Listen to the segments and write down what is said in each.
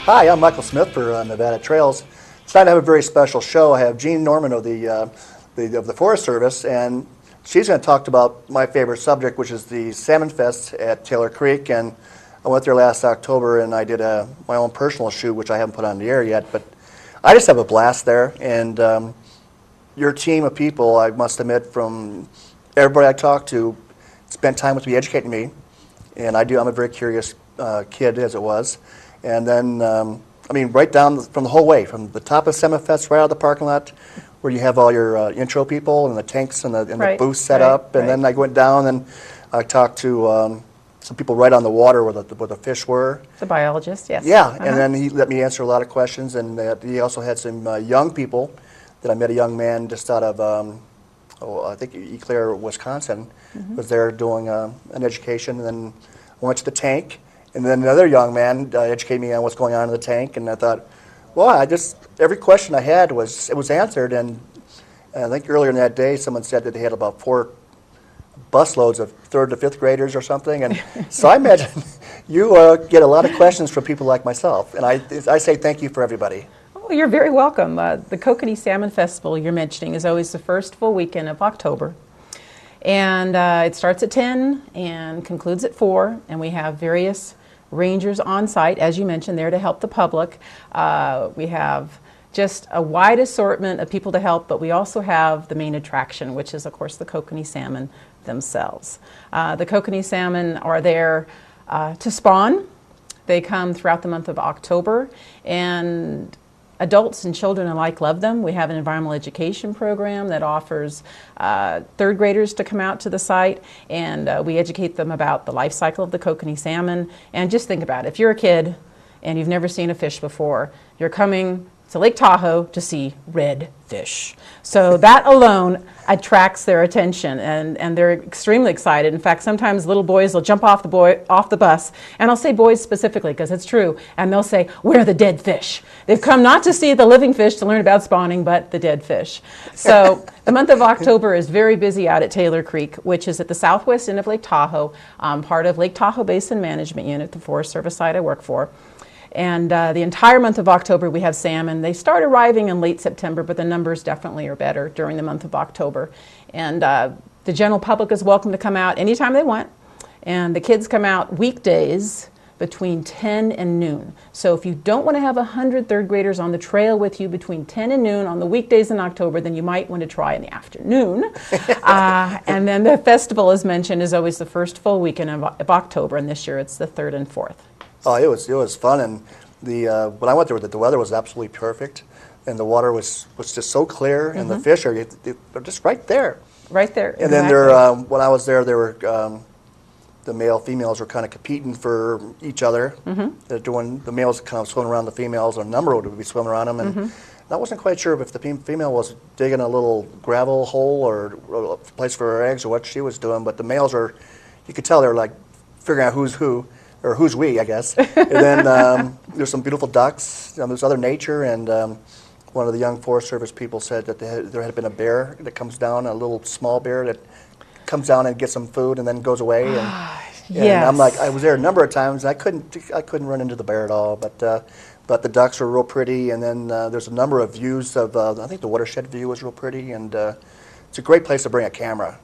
Hi, I'm Michael Smith for Nevada Trails. Tonight I have a very special show. I have Jean Norman of the Forest Service, and she's going to talk about my favorite subject, which is the Salmon Fest at Taylor Creek. And I went there last October, and I did my own personal shoot, which I haven't put on the air yet. But I just have a blast there, and your team of people, I must admit, from everybody I talked to, spent time with me, educating me, and I'm a very curious kid, as it was. And then, right down from the whole way, from the top of Salmon Fest right out of the parking lot, where you have all your intro people and the tanks and the booths set up. And then I went down and I talked to some people right on the water where the fish were. The biologist, yes. Yeah, and then he let me answer a lot of questions. And he also had some young people that I met. A young man just out of, I think Eau Claire, Wisconsin, was there doing an education. And then I went to the tank. And then another young man educated me on what's going on in the tank, and I thought, well, every question I had was answered. And I think earlier in that day, someone said that they had about 4 busloads of 3rd to 5th graders or something. And so I imagine you get a lot of questions from people like myself. And I say thank you for everybody. Oh, you're very welcome. The Kokanee Salmon Festival you're mentioning is always the first full weekend of October. And it starts at 10 and concludes at 4, and we have various rangers on site, as you mentioned, there to help the public. We have just a wide assortment of people to help, but we also have the main attraction, which is, of course, the Kokanee salmon themselves. The Kokanee salmon are there to spawn. They come throughout the month of October, and adults and children alike love them. We have an environmental education program that offers 3rd graders to come out to the site, and we educate them about the life cycle of the Kokanee salmon. And just think about it. If you're a kid and you've never seen a fish before, you're coming to Lake Tahoe to see red fish. So that alone attracts their attention, and they're extremely excited. In fact, sometimes little boys will jump off the bus, and I'll say boys specifically because it's true, and they'll say, "Where are the dead fish?" They've come not to see the living fish to learn about spawning, but the dead fish. So the month of October is very busy out at Taylor Creek, which is at the southwest end of Lake Tahoe, part of Lake Tahoe Basin Management Unit, the Forest Service site I work for. And the entire month of October we have salmon. They start arriving in late September, but the numbers definitely are better during the month of October. And the general public is welcome to come out anytime they want. And the kids come out weekdays between 10 and noon. So if you don't want to have 100 3rd graders on the trail with you between 10 and noon on the weekdays in October, then you might want to try in the afternoon. And then the festival, as mentioned, is always the first full weekend of October, and this year it's the 3rd and 4th. Oh, it was fun, and when I went there, the weather was absolutely perfect, and the water was just so clear, and the fish they're just right there. Right there. And exactly. then when I was there, the male females were kind of competing for each other. They're doing the males kind of swimming around the females, or a number would be swimming around them, and I wasn't quite sure if the female was digging a little gravel hole or a place for her eggs or what she was doing, but the males you could tell they were like figuring out who's who. Or who's we, I guess. And then there's some beautiful ducks. There's other nature, and one of the young Forest Service people said that there had been a bear that comes down, a little small bear that comes down and gets some food and then goes away. And I'm like, I was there a number of times. I couldn't run into the bear at all, but the ducks were real pretty. And then there's a number of views of. I think the watershed view was real pretty, and it's a great place to bring a camera.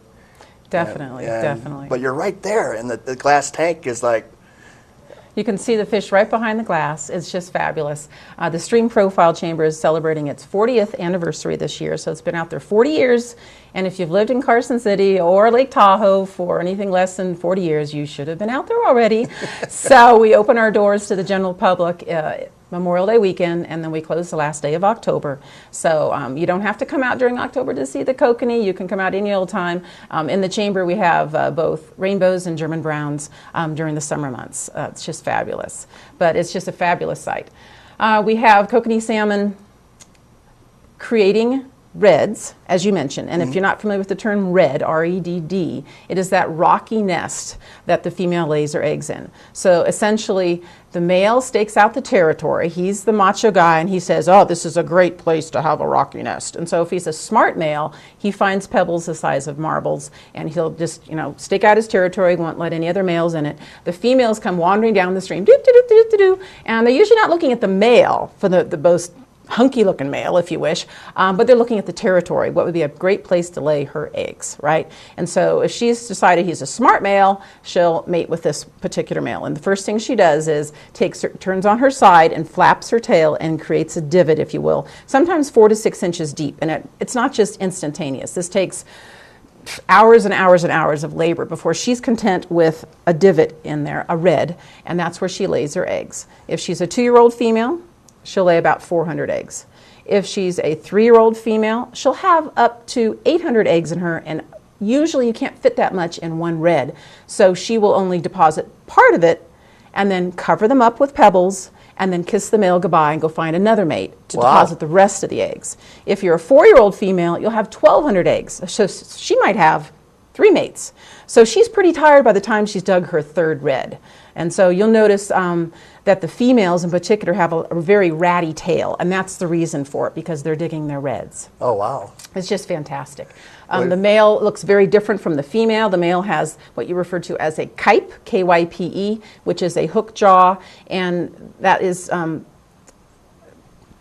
Definitely, definitely. But you're right there, and the glass tank is like. You can see the fish right behind the glass. It's just fabulous. The Stream Profile Chamber is celebrating its 40th anniversary this year, so it's been out there 40 years. And if you've lived in Carson City or Lake Tahoe for anything less than 40 years, you should have been out there already. So we open our doors to the general public Memorial Day weekend, and then we close the last day of October. So you don't have to come out during October to see the Kokanee. You can come out any old time. In the chamber we have both rainbows and German browns during the summer months. It's just fabulous. But it's just a fabulous site. We have Kokanee salmon creating reds, as you mentioned, and if you're not familiar with the term red, R-E-D-D, it is that rocky nest that the female lays her eggs in. So essentially, the male stakes out the territory. He's the macho guy, and he says, oh, this is a great place to have a rocky nest. And so if he's a smart male, he finds pebbles the size of marbles, and he'll just, stake out his territory, won't let any other males in it. The females come wandering down the stream, and they're usually not looking at the male for the most hunky-looking male, if you wish, but they're looking at the territory, what would be a great place to lay her eggs, right? And so if she's decided he's a smart male, she'll mate with this particular male. And the first thing she does is turns on her side and flaps her tail and creates a divot, if you will, sometimes 4 to 6 inches deep. And it's not just instantaneous. This takes hours and hours and hours of labor before she's content with a divot in there, a red, and that's where she lays her eggs. If she's a 2-year-old female, she'll lay about 400 eggs. If she's a 3-year-old female, she'll have up to 800 eggs in her, and usually you can't fit that much in one red. So she will only deposit part of it and then cover them up with pebbles and then kiss the male goodbye and go find another mate to deposit the rest of the eggs. If you're a 4-year-old female, you'll have 1,200 eggs. So she might have 3 mates. So she's pretty tired by the time she's dug her 3rd red. And so you'll notice that the females in particular have a very ratty tail, and that's the reason for it, because they're digging their reds. Oh, wow. It's just fantastic. The male looks very different from the female. The male has what you refer to as a kype, K-Y-P-E, which is a hook jaw, and that is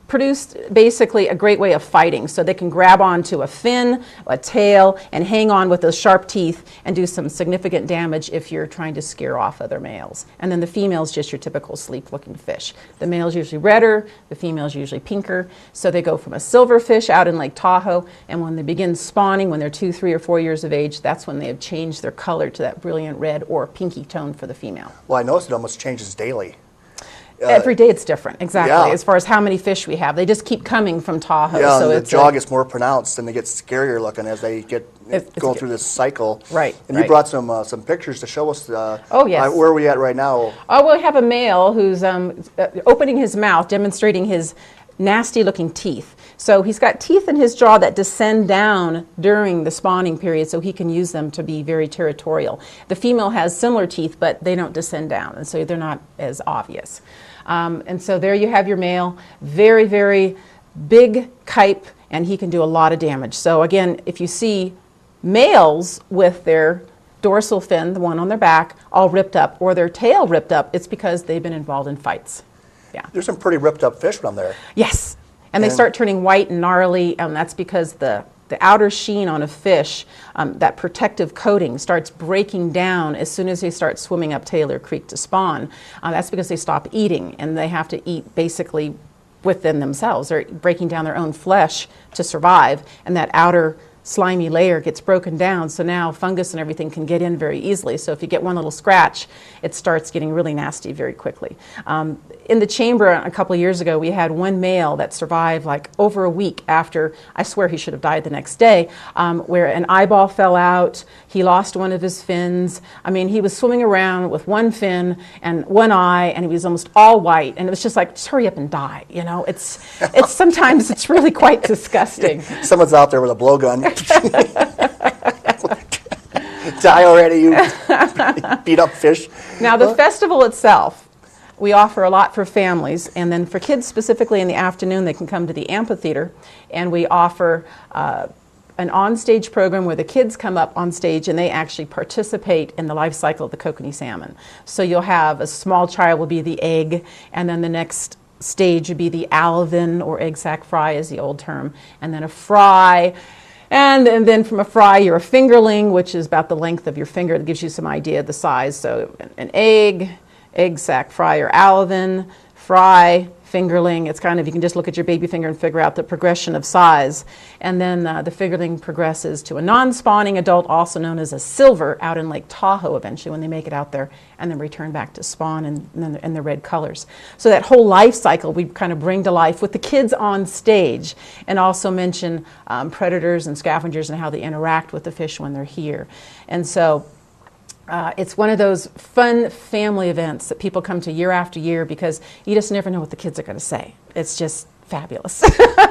produced basically a great way of fighting. So they can grab onto a fin, a tail, and hang on with those sharp teeth and do some significant damage if you're trying to scare off other males. And then the female's just your typical sleek-looking fish. The male's usually redder, the female's usually pinker. So they go from a silver fish out in Lake Tahoe, and when they begin spawning, when they're 2, 3, or 4 years of age, that's when they have changed their color to that brilliant red or pinky tone for the female. Well, I noticed it almost changes daily. Every day it's different, exactly, yeah. as far as how many fish we have. They just keep coming from Tahoe. Yeah, so the jaw gets more pronounced and they get scarier looking as they get going through this cycle. Right. And you brought some pictures to show us oh, yes. Where are we at right now? Oh, well, we have a male who's opening his mouth, demonstrating his nasty-looking teeth. So he's got teeth in his jaw that descend down during the spawning period, so he can use them to be very territorial. The female has similar teeth, but they don't descend down, and so they're not as obvious. And so there you have your male, very, very big kype, and he can do a lot of damage. So again, if you see males with their dorsal fin, the one on their back, all ripped up, or their tail ripped up, it's because they've been involved in fights. Yeah. There's some pretty ripped up fish from there. Yes. And they start turning white and gnarly, and that's because the outer sheen on a fish, that protective coating, starts breaking down as soon as they start swimming up Taylor Creek to spawn. That's because they stop eating, and they have to eat basically within themselves. They're breaking down their own flesh to survive, and that outer slimy layer gets broken down, so now fungus and everything can get in very easily. So if you get one little scratch, it starts getting really nasty very quickly. In the chamber a couple of years ago, we had one male that survived like over a week after, I swear he should have died the next day, where an eyeball fell out, he lost one of his fins. I mean, he was swimming around with one fin and one eye, and he was almost all white, and it was just like, just hurry up and die, you know? It's sometimes it's really quite disgusting. Someone's out there with a blowgun. Die already, you beat up fish. Now, the festival itself, we offer a lot for families, and then for kids specifically in the afternoon, they can come to the amphitheater, and we offer an on-stage program where the kids come up on stage and they actually participate in the life cycle of the Kokanee salmon. So you'll have a small child will be the egg, and then the next stage would be the alvin, or egg sac fry is the old term, and then a fry. And then from a fry, you're a fingerling, which is about the length of your finger. That gives you some idea of the size. So an egg sac fry, or alvin, fry, fingerling. It's kind of, you can just look at your baby finger and figure out the progression of size. And then the fingerling progresses to a non-spawning adult, also known as a silver, out in Lake Tahoe eventually when they make it out there, and then return back to spawn in the red colors. So that whole life cycle we kind of bring to life with the kids on stage, and also mention predators and scavengers and how they interact with the fish when they're here. And so it's one of those fun family events that people come to year after year, because you just never know what the kids are going to say. It's just fabulous.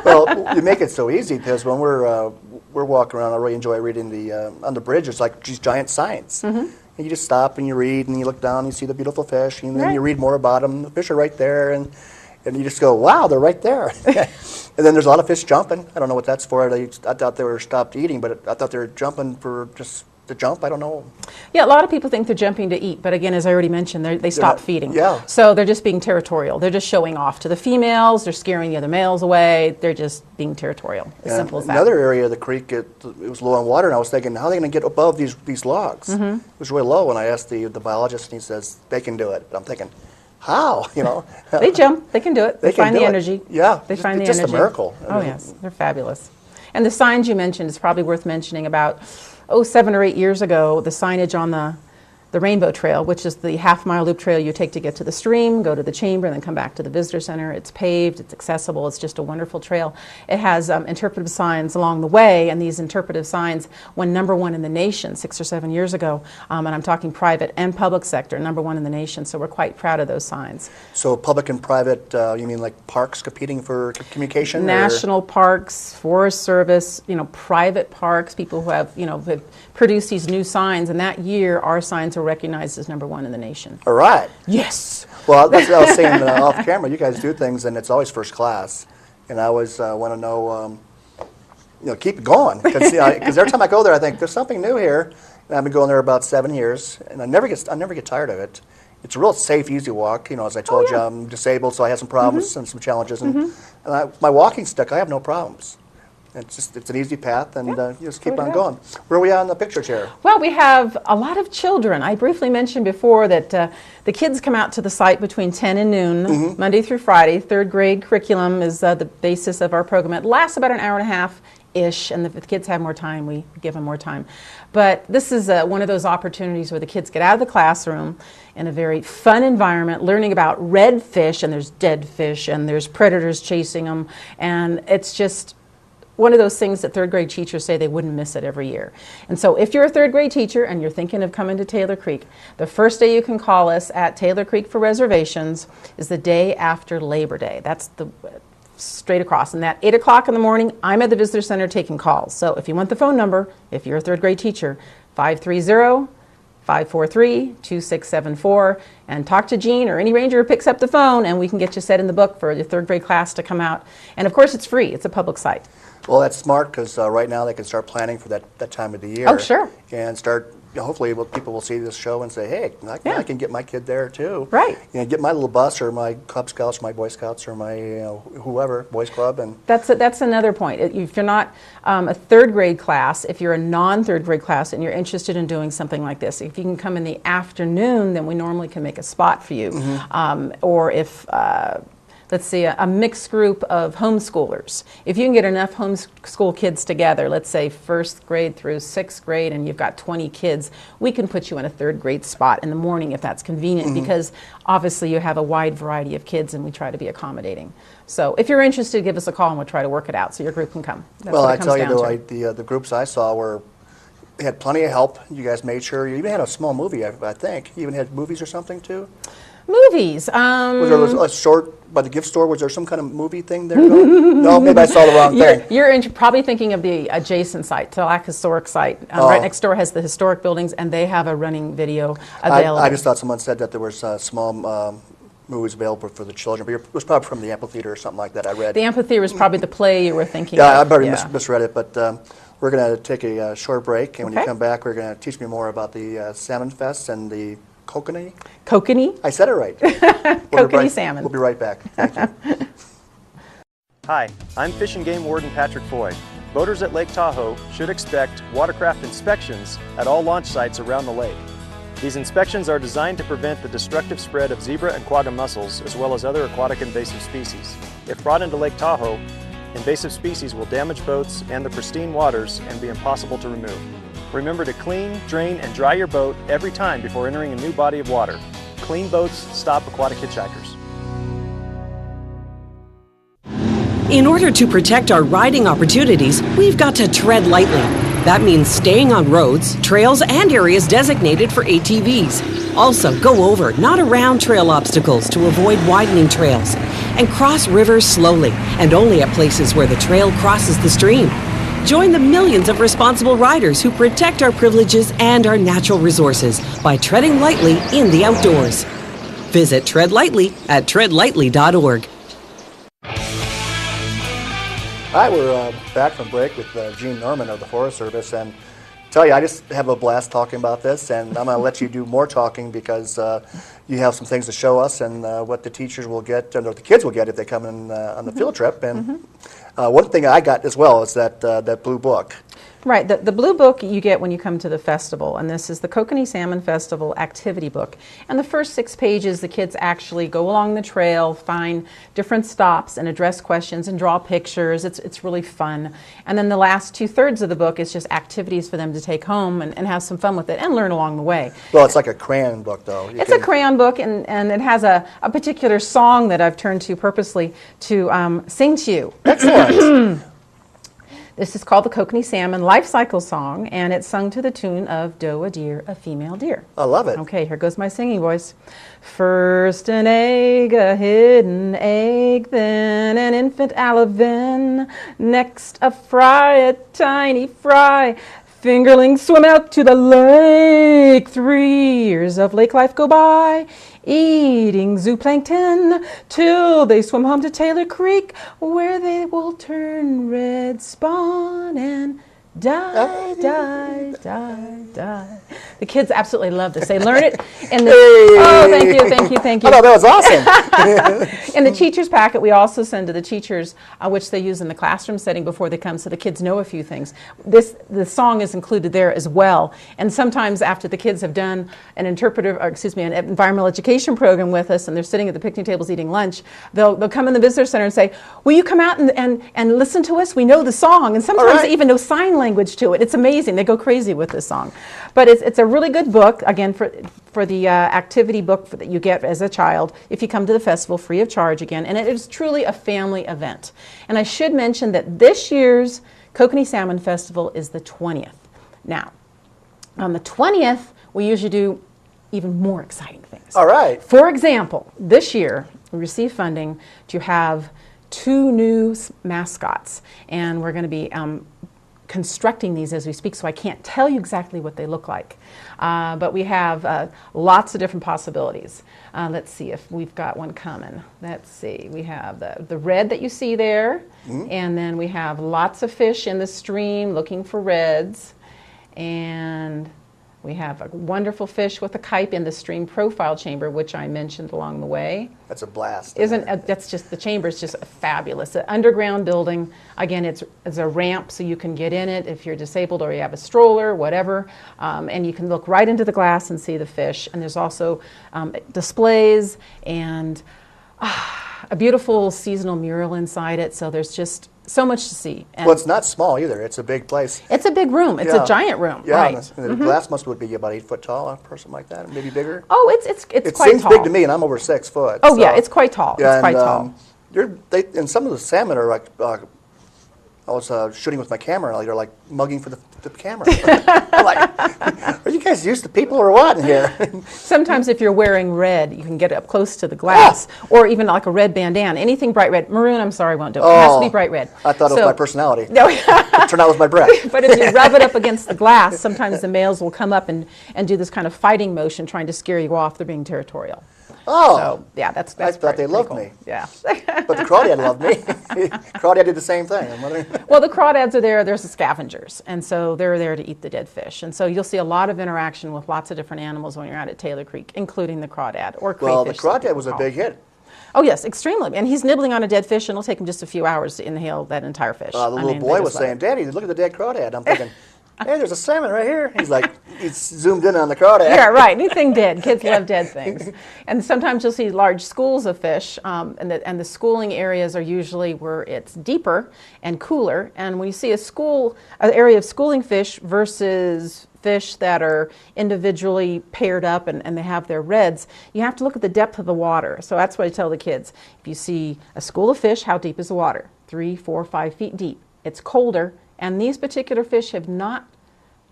Well, you make it so easy because when we're walking around, I really enjoy reading the on the bridge. It's like these giant signs. And you just stop and you read and you look down and you see the beautiful fish and then you read more about them. The fish are right there and you just go, wow, they're right there. And then there's a lot of fish jumping. I don't know what that's for. I thought they were stopped eating, but I thought they were jumping for just to jump. I don't know. Yeah, a lot of people think they're jumping to eat, but again, as I already mentioned, they stop feeding. Yeah. So they're just being territorial. They're just showing off to the females. They're scaring the other males away. They're just being territorial. As simple as that. Another area of the creek, it was low on water, and I was thinking, how are they going to get above these logs? It was really low, and I asked the biologist, and he says, they can do it. But I'm thinking, how? You know, they jump. They can do it. They find the do it. energy. Yeah, they find the energy. It's just a miracle. Oh yes, they're fabulous. And the signs you mentioned is probably worth mentioning. About 7 or 8 years ago, the signage on the Rainbow Trail, which is the half-mile loop trail you take to get to the stream, go to the chamber, and then come back to the visitor center. It's paved, it's accessible, it's just a wonderful trail. It has interpretive signs along the way, and these interpretive signs won #1 in the nation 6 or 7 years ago, and I'm talking private and public sector, #1 in the nation, so we're quite proud of those signs. So public and private, you mean like parks competing for communication? National parks, Forest Service, private parks, people who have, have produced these new signs, and that year our signs were recognized as #1 in the nation. All right. Yes. Well, that's what I was saying off camera. You guys do things, and it's always first class. And I always want to know, keep it going. Because every time I go there, I think there's something new here. And I've been going there about 7 years, and I never get tired of it. It's a real safe, easy walk. As I told you, I'm disabled, so I have some problems and some challenges. And my walking stick, I have no problems. It's an easy path, and you just keep on going. Where are we on the pictures here? Well, we have a lot of children. I briefly mentioned before that the kids come out to the site between 10 and noon, Monday through Friday. 3rd grade curriculum is the basis of our program. It lasts about an hour and a half-ish, and if the kids have more time, we give them more time. But this is one of those opportunities where the kids get out of the classroom in a very fun environment, learning about red fish, and there's dead fish, and there's predators chasing them, and it's just one of those things that 3rd grade teachers say they wouldn't miss it every year. And so if you're a 3rd grade teacher and you're thinking of coming to Taylor Creek, the first day you can call us at Taylor Creek for reservations is the day after Labor Day. That's the straight across. And at 8 o'clock in the morning, I'm at the visitor center taking calls. So if you want the phone number, if you're a 3rd grade teacher, 530-543-2674, and talk to Jean or any ranger who picks up the phone, and we can get you set in the book for your 3rd grade class to come out. And of course, it's free. It's a public site. Well, that's smart because right now they can start planning for that time of the year. Oh, sure. And start, hopefully people will see this show and say, hey, I can get my kid there too. Right. Get my little bus or my Cub Scouts, my Boy Scouts, or my whoever, Boys Club. And that's another point. If you're not a 3rd grade class, if you're a non-3rd grade class and you're interested in doing something like this, if you can come in the afternoon, then we normally can make a spot for you. Or if let's see, a mixed group of homeschoolers. If you can get enough homeschool kids together, let's say 1st grade through 6th grade, and you've got 20 kids, we can put you in a 3rd grade spot in the morning if that's convenient, because obviously you have a wide variety of kids and we try to be accommodating. So if you're interested, give us a call and we'll try to work it out so your group can come. That's well, what I it comes tell you, down though, the groups I saw had plenty of help. You guys made sure. You even had a small movie, I think. You even had movies or something, too? Movies. Was there a short by the gift store? Was there some kind of movie thing there? No, maybe I saw the wrong thing. You're probably thinking of the adjacent site, Tallac Historic Site. Right next door has the historic buildings, and they have a running video available. I just thought someone said that there was small movies available for the children, but it was probably from the amphitheater or something like that. I read. The amphitheater was probably the play you were thinking of. Yeah, I probably misread it, but we're going to take a short break, and when you come back, we're going to teach me more about the Salmon Fest and the Kokanee? Kokanee? I said it right. Kokanee salmon. We'll be right back. Thank you. Hi, I'm Fish and Game Warden Patrick Foy. Boaters at Lake Tahoe should expect watercraft inspections at all launch sites around the lake. These inspections are designed to prevent the destructive spread of zebra and quagga mussels, as well as other aquatic invasive species. If brought into Lake Tahoe, invasive species will damage boats and the pristine waters and be impossible to remove. Remember to clean, drain, and dry your boat every time before entering a new body of water. Clean boats stop aquatic hitchhikers. In order to protect our riding opportunities, we've got to tread lightly. That means staying on roads, trails, and areas designated for ATVs. Also, go over, not around trail obstacles to avoid widening trails. and cross rivers slowly and only at places where the trail crosses the stream. Join the millions of responsible riders who protect our privileges and our natural resources by treading lightly in the outdoors. Visit Tread Lightly at treadlightly.org. Hi, we're back from break with Gene Norman of the Forest Service, and tell you, I just have a blast talking about this, and I'm going to let you do more talking because you have some things to show us and what the teachers will get, or the kids will get if they come in on the field trip. And one thing I got as well is that blue book. Right, the blue book you get when you come to the festival, and this is the Kokanee Salmon Festival activity book. And the first 6 pages, the kids actually go along the trail, find different stops and address questions and draw pictures. It's really fun. And then the last 2/3 of the book is just activities for them to take home and have some fun with it and learn along the way. Well, it's like a crayon book, though. It's a crayon book, and it has a particular song that I've turned to purposely to sing to you. Excellent. This is called the Kokanee Salmon Life Cycle Song, and it's sung to the tune of Doe a Deer, a Female Deer. I love it. Okay, here goes my singing voice. First an egg, a hidden egg, then an infant alevin, next a fry, a tiny fry, fingerlings swim out to the lake. 3 years of lake life go by, eating zooplankton, till they swim home to Taylor Creek, where they will turn red spawn and die, die, die, die. The kids absolutely love this. They learn it in the... Oh, thank you, thank you, thank you. Oh, no, that was awesome. In the teacher's packet, we also send to the teachers, which they use in the classroom setting before they come, so the kids know a few things. The song is included there as well. And sometimes after the kids have done an an environmental education program with us, and they're sitting at the picnic tables eating lunch, they'll come in the visitor center and say, "Will you come out and listen to us? We know the song." And sometimes they even know sign language to it. It's amazing. They go crazy with this song. But it's a really good book, again, for the activity book that you get as a child if you come to the festival free of charge again. And it is truly a family event. And I should mention that this year's Kokanee Salmon Festival is the 20th. Now, on the 20th, we usually do even more exciting things. All right. For example, this year, we received funding to have 2 new mascots. And we're going to be constructing these as we speak, so I can't tell you exactly what they look like. But we have lots of different possibilities. Let's see if we've got one coming. Let's see. We have the red that you see there, and then we have lots of fish in the stream looking for reds, and we have a wonderful fish with a kype in the stream profile chamber, which I mentioned along the way. That's a blast. That's just, the chamber is just fabulous. An underground building. Again, it's a ramp so you can get in it if you're disabled or you have a stroller, whatever. And you can look right into the glass and see the fish. And there's also displays and a beautiful seasonal mural inside it. So there's just so much to see. And well, it's not small either. It's a big place. it's a big room. It's a giant room. Yeah, right. and the glass must would be about 8 foot tall, a person like that, maybe bigger. Oh, it's It quite seems tall. big to me, and I'm over 6 foot. Oh, yeah, it's quite tall. Yeah, it's quite and, tall. And some of the salmon are like, I was shooting with my camera, and they're like mugging for the camera. I'm like, are you guys used to people or what in here? Sometimes if you're wearing red, you can get up close to the glass, or even like a red bandana. Anything bright red. Maroon, I'm sorry, won't do it. It has to be bright red. I thought it was my personality. No. It turned out it was my breath. But if you rub it up against the glass, sometimes the males will come up and do this kind of fighting motion, trying to scare you off. They're being territorial. Oh. So, yeah, that's I thought they loved cool. me. Yeah. But the crawdad loved me. Crawdad did the same thing. Well, the crawdads are there. There's the scavengers, and so they're there to eat the dead fish. And so you'll see a lot of interaction with lots of different animals when you're out at Taylor Creek, including the crawdad or crayfish. Well, the some crawdad people was a call big them. hit. Oh, yes, extremely. And he's nibbling on a dead fish, and it'll take him just a few hours to inhale that entire fish. The little boy was saying, "Daddy, look at the dead crawdad." I'm thinking, hey, there's a salmon right here. He's like, he's zoomed in on the crawdad. Yeah, right. Anything dead. Kids love dead things. And sometimes you'll see large schools of fish, and the schooling areas are usually where it's deeper and cooler. And when you see an area of schooling fish versus fish that are individually paired up and they have their reds, you have to look at the depth of the water. So that's what I tell the kids. If you see a school of fish, how deep is the water? 3, 4, 5 feet deep. It's colder, and these particular fish have not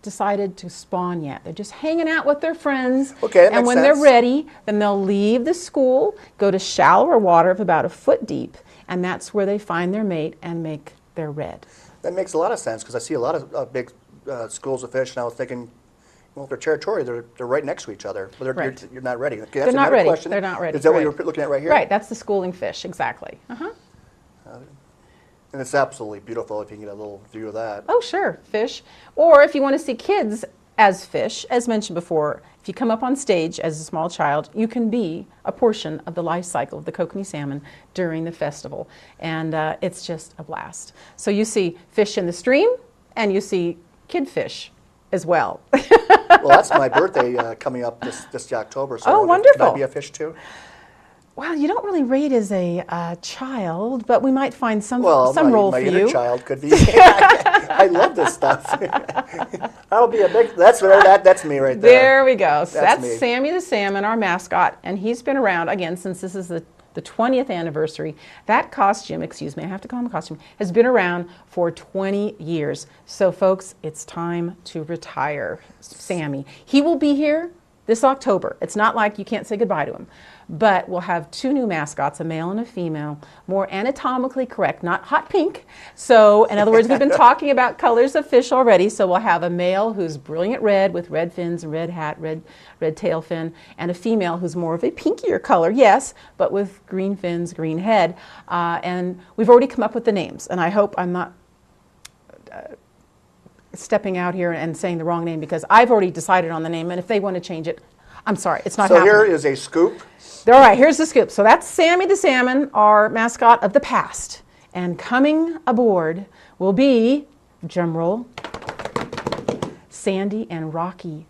decided to spawn yet. They're just hanging out with their friends. Okay, that and makes when sense. they're ready, then they'll leave the school, go to shallower water of about a foot deep, and that's where they find their mate and make their red. That makes a lot of sense because I see a lot of big schools of fish, and I was thinking, well, if they're territorial, they're right next to each other, but Right. you're not ready. Okay, They're not ready. Question. They're not ready. Is that what Right. you're looking at right here? Right, that's the schooling fish, exactly. And it's absolutely beautiful if you can get a little view of that. Oh, sure, fish. Or if you want to see kids as fish, as mentioned before, if you come up on stage as a small child, you can be a portion of the life cycle of the Kokanee salmon during the festival. And it's just a blast. So you see fish in the stream, and you see kid fish as well. Well, that's my birthday coming up this October. So Oh, wonderful. Can I be a fish too? Well, you don't really rate as a child, but we might find some Well, role my for inner you. child could be. I love this stuff. That'll be a big. That's me right there. There we go. So that's me. Sammy the salmon, our mascot, and he's been around again since this is the 20th anniversary. That costume, excuse me, I have to call him a costume, has been around for 20 years. So folks, it's time to retire Sammy. He will be here this October. It's not like you can't say goodbye to him. But we'll have two new mascots, a male and a female, more anatomically correct, not hot pink. So, in other words, we've been talking about colors of fish already. So we'll have a male who's brilliant red with red fins and red hat, red tail fin, and a female who's more of a pinkier color, yes, but with green fins, green head. And we've already come up with the names, and I hope I'm not stepping out here and saying the wrong name because I've already decided on the name, and if they want to change it, I'm sorry, it's not So happening. here is a scoop. All right, here's the scoop. So that's Sammy the salmon, our mascot of the past. And coming aboard will be, drum roll, Sandy and Rocky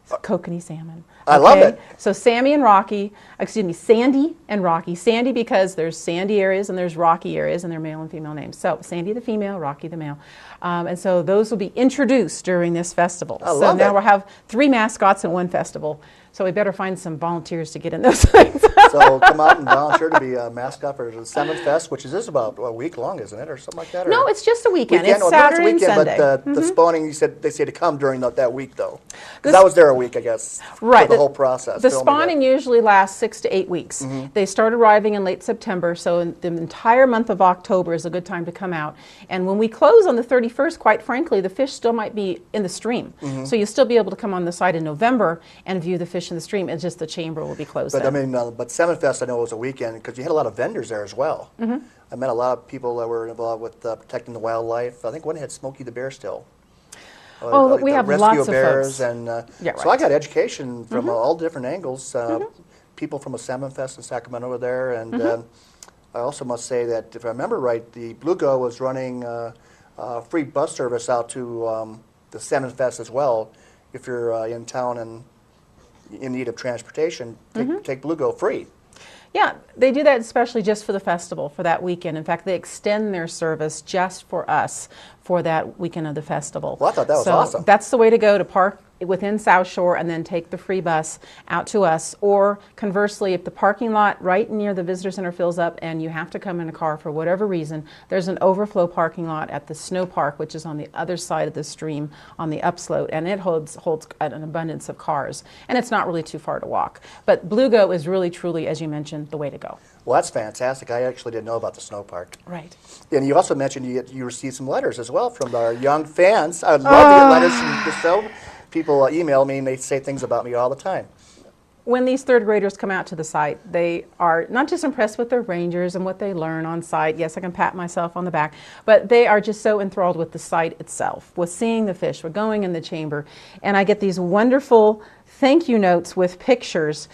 Kokanee salmon. I love it. So Sandy and Rocky. Sandy because there's sandy areas and there's rocky areas, and they're male and female names. So Sandy the female, Rocky the male. And so those will be introduced during this festival. I love now it. we'll have 3 mascots in one festival. So we better find some volunteers to get in those things. So come out and volunteer to be a mascot for the Salmon Fest, which is about a week long, isn't it, or something like that? Or No, it's just a weekend. It's Well, no, Saturday and weekend, Sunday. But the spawning, they say to come during that week, though. Because I was there a week, I guess, Right. for the whole process. The filming it. spawning usually lasts 6 to 8 weeks. They start arriving in late September, so the entire month of October is a good time to come out. And when we close on the 31st, quite frankly, the fish still might be in the stream. So you'll still be able to come on the site in November and view the fish in the stream. It's just the chamber will be closed But then. I mean, but Salmon Fest, I know was a weekend because you had a lot of vendors there as well. I met a lot of people that were involved with protecting the wildlife. I think one had Smokey the Bear still. Oh, look, we the have rescue lots of bears, folks. and Yeah, so I right. got education from all different angles. People from a Salmon Fest in Sacramento were there, and I also must say that if I remember right, the Bluego was running free bus service out to the Salmon Fest as well. If you're in town and in need of transportation, take Bluego free. Yeah, they do that especially just for the festival, for that weekend. In fact, they extend their service just for us for that weekend of the festival. Well, I thought that was awesome. That's the way to go, to park within South Shore and then take the free bus out to us. Or conversely, if the parking lot right near the visitor center fills up and you have to come in a car for whatever reason, there's an overflow parking lot at the snow park, which is on the other side of the stream on the upslope, and it holds an abundance of cars. And it's not really too far to walk. But Bluego is really, truly, as you mentioned, the way to go. Well, that's fantastic. I actually didn't know about the snow park. Right. And you also mentioned you received some letters as well from our young fans. I would love to get letters from the show. People email me and they say things about me all the time. When these third graders come out to the site, they are not just impressed with their rangers and what they learn on site. Yes, I can pat myself on the back, but they are just so enthralled with the site itself, with seeing the fish. We're going in the chamber, and I get these wonderful thank you notes with pictures.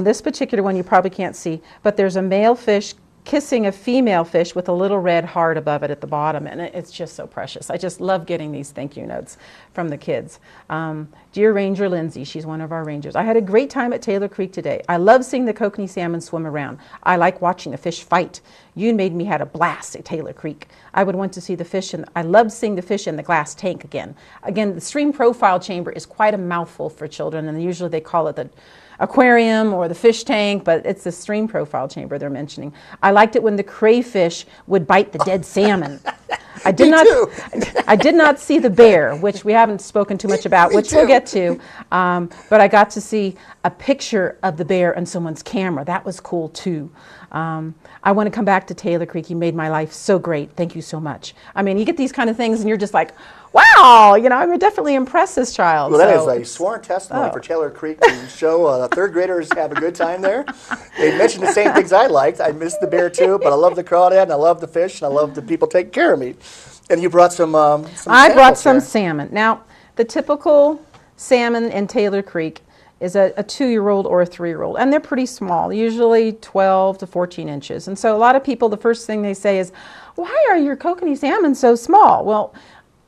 This particular one you probably can't see, but there's a male fish kissing a female fish with a little red heart above it at the bottom, and it's just so precious. I just love getting these thank you notes from the kids. Dear Ranger Lindsay, she's one of our rangers. I had a great time at Taylor Creek today. I love seeing the Kokanee salmon swim around. I like watching the fish fight. You made me had a blast at Taylor Creek. I would want to see the fish, and I love seeing the fish in the glass tank again. Again, the stream profile chamber is quite a mouthful for children, and usually they call it the aquarium or the fish tank, but it's the stream profile chamber they're mentioning. I liked it when the crayfish would bite the dead salmon. I did Me not. too. I did not see the bear, which we haven't spoken too much about, which we'll get to. But I got to see a picture of the bear on someone's camera. That was cool too. I want to come back to Taylor Creek. You made my life so great. Thank you so much. I mean, you get these kind of things, and you're just like, wow, you know, I would definitely impress this child. Well, that So is a sworn testimony for Taylor Creek to show the third graders have a good time there. They mentioned the same things I liked. I missed the bear too, but I love the crawdad, and I love the fish, and I love the people taking care of me. And you brought some I brought samples some here. salmon. Now, the typical salmon in Taylor Creek is a 2-year-old or a 3-year-old, and they're pretty small, usually 12 to 14 inches. And so a lot of people, the first thing they say is, why are your Kokanee salmon so small? Well,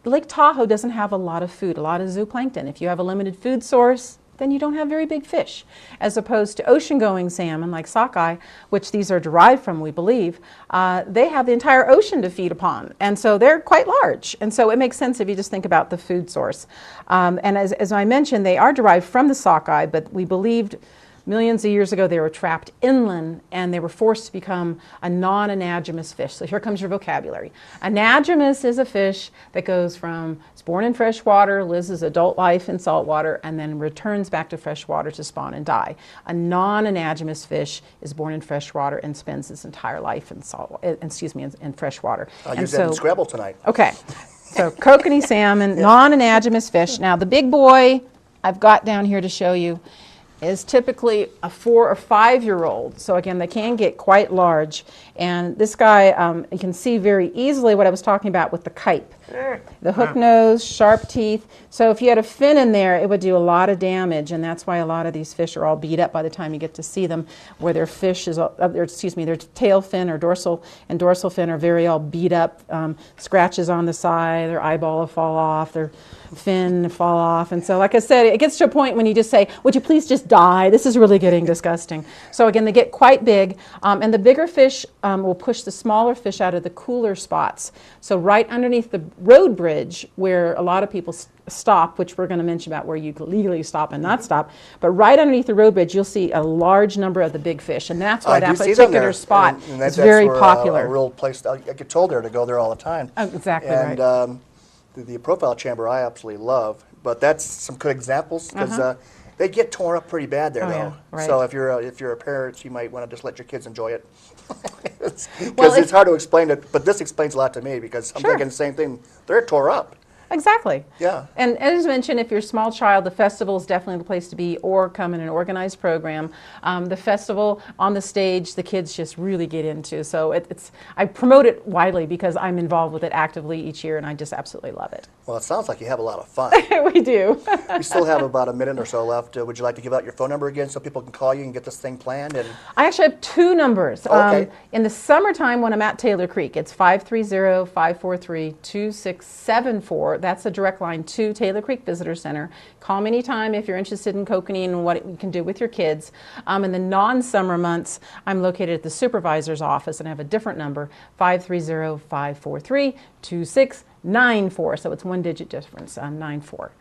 Lake Tahoe doesn't have a lot of food, a lot of zooplankton. If you have a limited food source, then you don't have very big fish. As opposed to ocean-going salmon like sockeye, which these are derived from, we believe, they have the entire ocean to feed upon. And so they're quite large. And so it makes sense if you just think about the food source. And as I mentioned, they are derived from the sockeye, but we believed millions of years ago they were trapped inland and they were forced to become a non-anagamous fish. So here comes your vocabulary. Anagamous is a fish that goes from, it's born in fresh water, lives his adult life in salt water, and then returns back to fresh water to spawn and die. A non-anagamous fish is born in fresh water and spends his entire life in in fresh water. I'll use that in Scrabble tonight. Okay, so Kokanee salmon, non-anagamous fish. Now the big boy I've got down here to show you is typically a 4 or 5-year-old. So again, they can get quite large. And this guy, you can see very easily what I was talking about with the kype. The hook nose, sharp teeth. So if you had a fin in there, it would do a lot of damage, and that's why a lot of these fish are all beat up by the time you get to see them, where their fish is, their tail fin or dorsal fin are very all beat up, scratches on the side, their eyeball will fall off, their fin fall off. And so, like I said, it gets to a point when you just say, would you please just die? This is really getting disgusting. So again, they get quite big, and the bigger fish will push the smaller fish out of the cooler spots. So right underneath the road bridge, where a lot of people stop, which we're going to mention about where you can legally stop and not stop, but right underneath the road bridge, you'll see a large number of the big fish, and that's why that particular spot is very popular. A real place. I get told there to go there all the time. Oh, exactly and, right. The profile chamber I absolutely love, but that's some good examples because they get torn up pretty bad there, though. Yeah, right. So if you're a parent, you might want to just let your kids enjoy it because it's hard to explain it. But this explains a lot to me because I'm thinking the same thing. They're tore up. Exactly. Yeah. And as mentioned, if you're a small child, the festival is definitely the place to be, or come in an organized program. The festival on the stage, the kids just really get into. So I promote it widely because I'm involved with it actively each year, and I just absolutely love it. Well, it sounds like you have a lot of fun. We do. We still have about a minute or so left. Would you like to give out your phone number again so people can call you and get this thing planned? And I actually have 2 numbers. Okay. In the summertime when I'm at Taylor Creek, it's 530-543-2674. That's a direct line to Taylor Creek Visitor Center. Call me anytime if you're interested in Kokanee and what you can do with your kids. In the non-summer months, I'm located at the supervisor's office and I have a different number, 530-543-2694. So it's 1-digit difference, 94.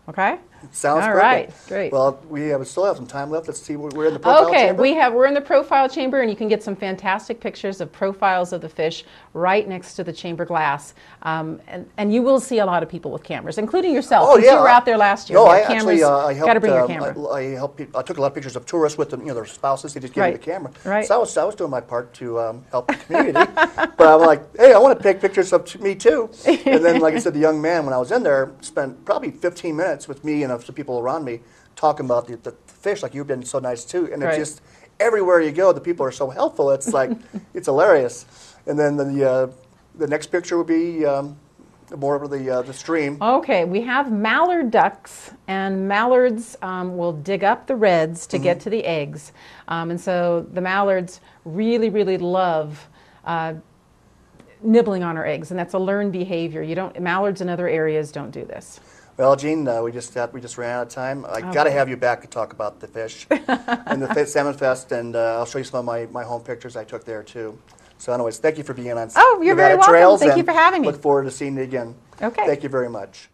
Okay? sounds All perfect. right, great. Well, we still have some time left. Let's see, we're in the profile chamber. We're in the profile chamber, and you can get some fantastic pictures of profiles of the fish right next to the chamber glass. And you will see a lot of people with cameras, including yourself. Oh, yeah. You were out there last year. No, You I had actually, I helped. Got to bring your camera. I took a lot of pictures of tourists with them, their spouses. They just gave me the camera. Right. So I was doing my part to help the community. But I'm like, hey, I want to take pictures of me too. And then, like I said, the young man, when I was in there, spent probably 15 minutes with me and some people around me talking about the fish, like you've been so nice too. And it's just everywhere you go, the people are so helpful. It's like it's hilarious. And then the next picture would be more of the stream. Okay, we have mallard ducks, and mallards will dig up the redds to get to the eggs. And so the mallards really, really love nibbling on our eggs, and that's a learned behavior. Mallards in other areas don't do this. Well, Jean, we just ran out of time. I got to have you back to talk about the fish and the Salmon Fest, and I'll show you some of my home pictures I took there too. So, anyways, thank you for being on. Oh, you're very welcome. Thank you for having me. Look forward to seeing you again. Okay. Thank you very much.